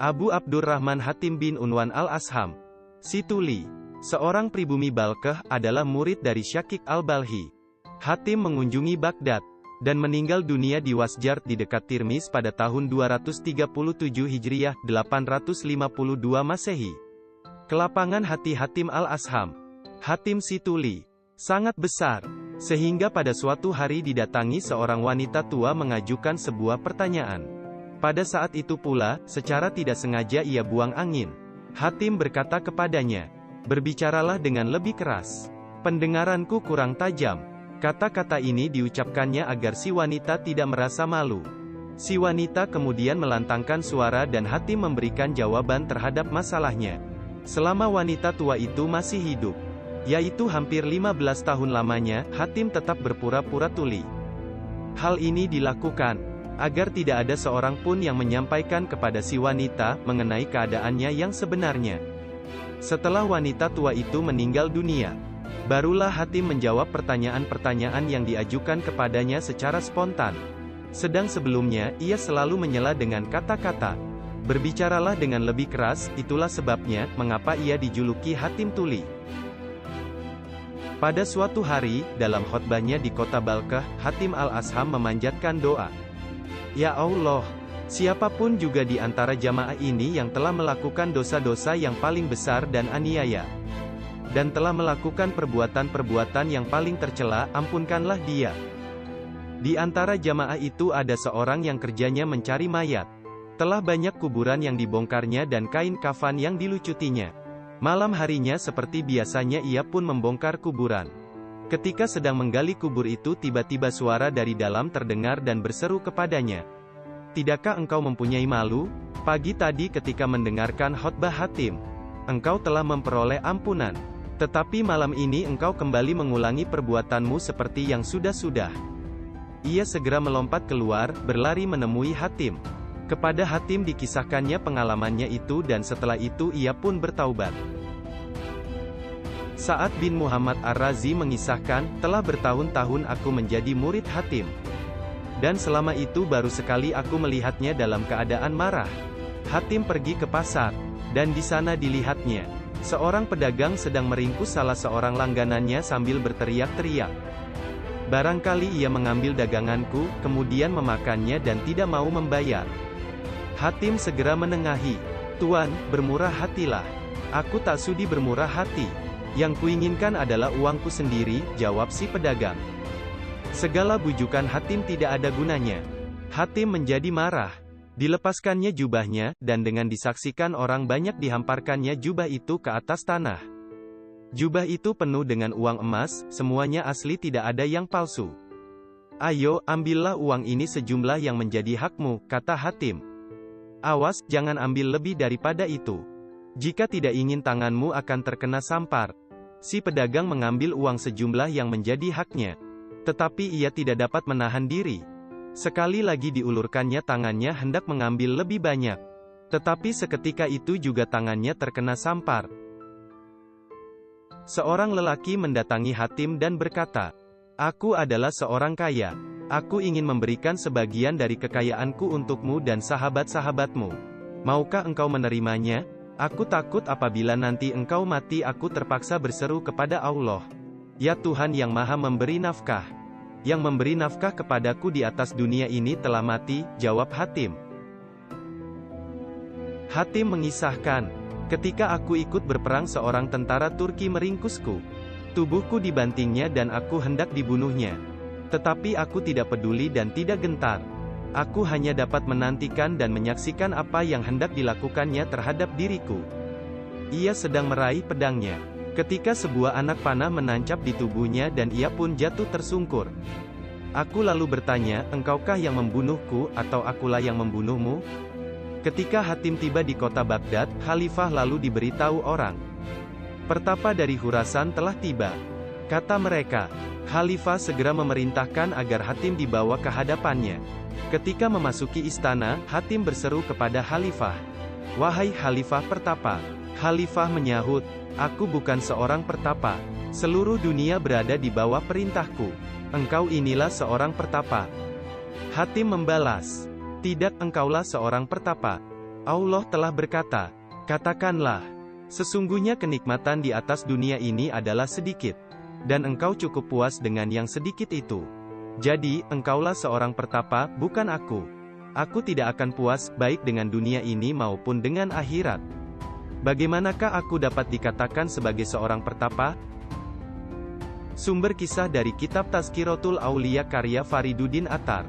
Abu Abdurrahman Hatim bin Unwan al-Asham. Si Tuli, seorang pribumi Balkh, adalah murid dari Syakik al-Balhi. Hatim mengunjungi Baghdad, dan meninggal dunia di Wasjard di dekat Tirmiz pada tahun 237 Hijriah, 852 Masehi. Kelapangan hati Hatim al-Asham, Hatim si Tuli, sangat besar, sehingga pada suatu hari didatangi seorang wanita tua mengajukan sebuah pertanyaan. Pada saat itu pula, secara tidak sengaja ia buang angin. Hatim berkata kepadanya, "Berbicaralah dengan lebih keras. Pendengaranku kurang tajam." Kata-kata ini diucapkannya agar si wanita tidak merasa malu. Si wanita kemudian melantangkan suara dan Hatim memberikan jawaban terhadap masalahnya. Selama wanita tua itu masih hidup, yaitu hampir 15 tahun lamanya, Hatim tetap berpura-pura tuli. Hal ini dilakukan agar tidak ada seorang pun yang menyampaikan kepada si wanita mengenai keadaannya yang sebenarnya. Setelah wanita tua itu meninggal dunia, barulah Hatim menjawab pertanyaan-pertanyaan yang diajukan kepadanya secara spontan. Sedang sebelumnya, ia selalu menyela dengan kata-kata, "Berbicaralah dengan lebih keras." Itulah sebabnya, mengapa ia dijuluki Hatim Tuli. Pada suatu hari, dalam khotbahnya di kota Balkh, Hatim al-Asham memanjatkan doa, "Ya Allah, siapapun juga di antara jamaah ini yang telah melakukan dosa-dosa yang paling besar dan aniaya, dan telah melakukan perbuatan-perbuatan yang paling tercela, ampunkanlah dia. Di antara jamaah itu ada seorang yang kerjanya mencari mayat. Telah banyak kuburan yang dibongkarnya dan kain kafan yang dilucutinya. Malam harinya seperti biasanya ia pun membongkar kuburan. Ketika sedang menggali kubur itu tiba-tiba suara dari dalam terdengar dan berseru kepadanya, 'Tidakkah engkau mempunyai malu? Pagi tadi ketika mendengarkan khotbah Hatim, engkau telah memperoleh ampunan. Tetapi malam ini engkau kembali mengulangi perbuatanmu seperti yang sudah-sudah.' Ia segera melompat keluar, berlari menemui Hatim. Kepada Hatim dikisahkannya pengalamannya itu dan setelah itu ia pun bertaubat. Sa'ad bin Muhammad Ar-Razi mengisahkan, "Telah bertahun-tahun aku menjadi murid Hatim. Dan selama itu baru sekali aku melihatnya dalam keadaan marah. Hatim pergi ke pasar, dan di sana dilihatnya seorang pedagang sedang meringkus salah seorang langganannya sambil berteriak-teriak. Barangkali ia mengambil daganganku, kemudian memakannya dan tidak mau membayar. Hatim segera menengahi, 'Tuan, bermurah hatilah. Aku tak sudi bermurah hati. Yang kuinginkan adalah uangku sendiri,' jawab si pedagang. Segala bujukan Hatim tidak ada gunanya. Hatim menjadi marah. Dilepaskannya jubahnya, dan dengan disaksikan orang banyak dihamparkannya jubah itu ke atas tanah. Jubah itu penuh dengan uang emas, semuanya asli tidak ada yang palsu. 'Ayo, ambillah uang ini sejumlah yang menjadi hakmu,' kata Hatim. 'Awas, jangan ambil lebih daripada itu. Jika tidak ingin tanganmu akan terkena sampar.' Si pedagang mengambil uang sejumlah yang menjadi haknya. Tetapi ia tidak dapat menahan diri. Sekali lagi diulurkannya tangannya hendak mengambil lebih banyak. Tetapi seketika itu juga tangannya terkena sampar. Seorang lelaki mendatangi Hatim dan berkata, 'Aku adalah seorang kaya. Aku ingin memberikan sebagian dari kekayaanku untukmu dan sahabat-sahabatmu. Maukah engkau menerimanya? Aku takut apabila nanti engkau mati aku terpaksa berseru kepada Allah, Ya Tuhan yang maha memberi nafkah. Yang memberi nafkah kepadaku di atas dunia ini telah mati,' jawab Hatim. Hatim mengisahkan, 'Ketika aku ikut berperang seorang tentara Turki meringkusku. Tubuhku dibantingnya dan aku hendak dibunuhnya. Tetapi aku tidak peduli dan tidak gentar. Aku hanya dapat menantikan dan menyaksikan apa yang hendak dilakukannya terhadap diriku. Ia sedang meraih pedangnya. Ketika sebuah anak panah menancap di tubuhnya dan ia pun jatuh tersungkur. Aku lalu bertanya, engkaukah yang membunuhku, atau akulah yang membunuhmu? Ketika Hatim tiba di kota Baghdad, Khalifah lalu diberitahu orang. Pertapa dari Khurasan telah tiba. Kata mereka, Khalifah segera memerintahkan agar Hatim dibawa ke hadapannya. Ketika memasuki istana, Hatim berseru kepada Khalifah, Wahai Khalifah Pertapa. Khalifah menyahut, Aku bukan seorang pertapa. Seluruh dunia berada di bawah perintahku. Engkau inilah seorang pertapa. Hatim membalas, Tidak, engkaulah seorang pertapa. Allah telah berkata, "Katakanlah, sesungguhnya kenikmatan di atas dunia ini adalah sedikit, dan engkau cukup puas dengan yang sedikit itu. Jadi, engkaulah seorang pertapa, bukan aku. Aku tidak akan puas, baik dengan dunia ini maupun dengan akhirat. Bagaimanakah aku dapat dikatakan sebagai seorang pertapa?" Sumber kisah dari kitab Tazkiratul Aulia karya Fariduddin Attar.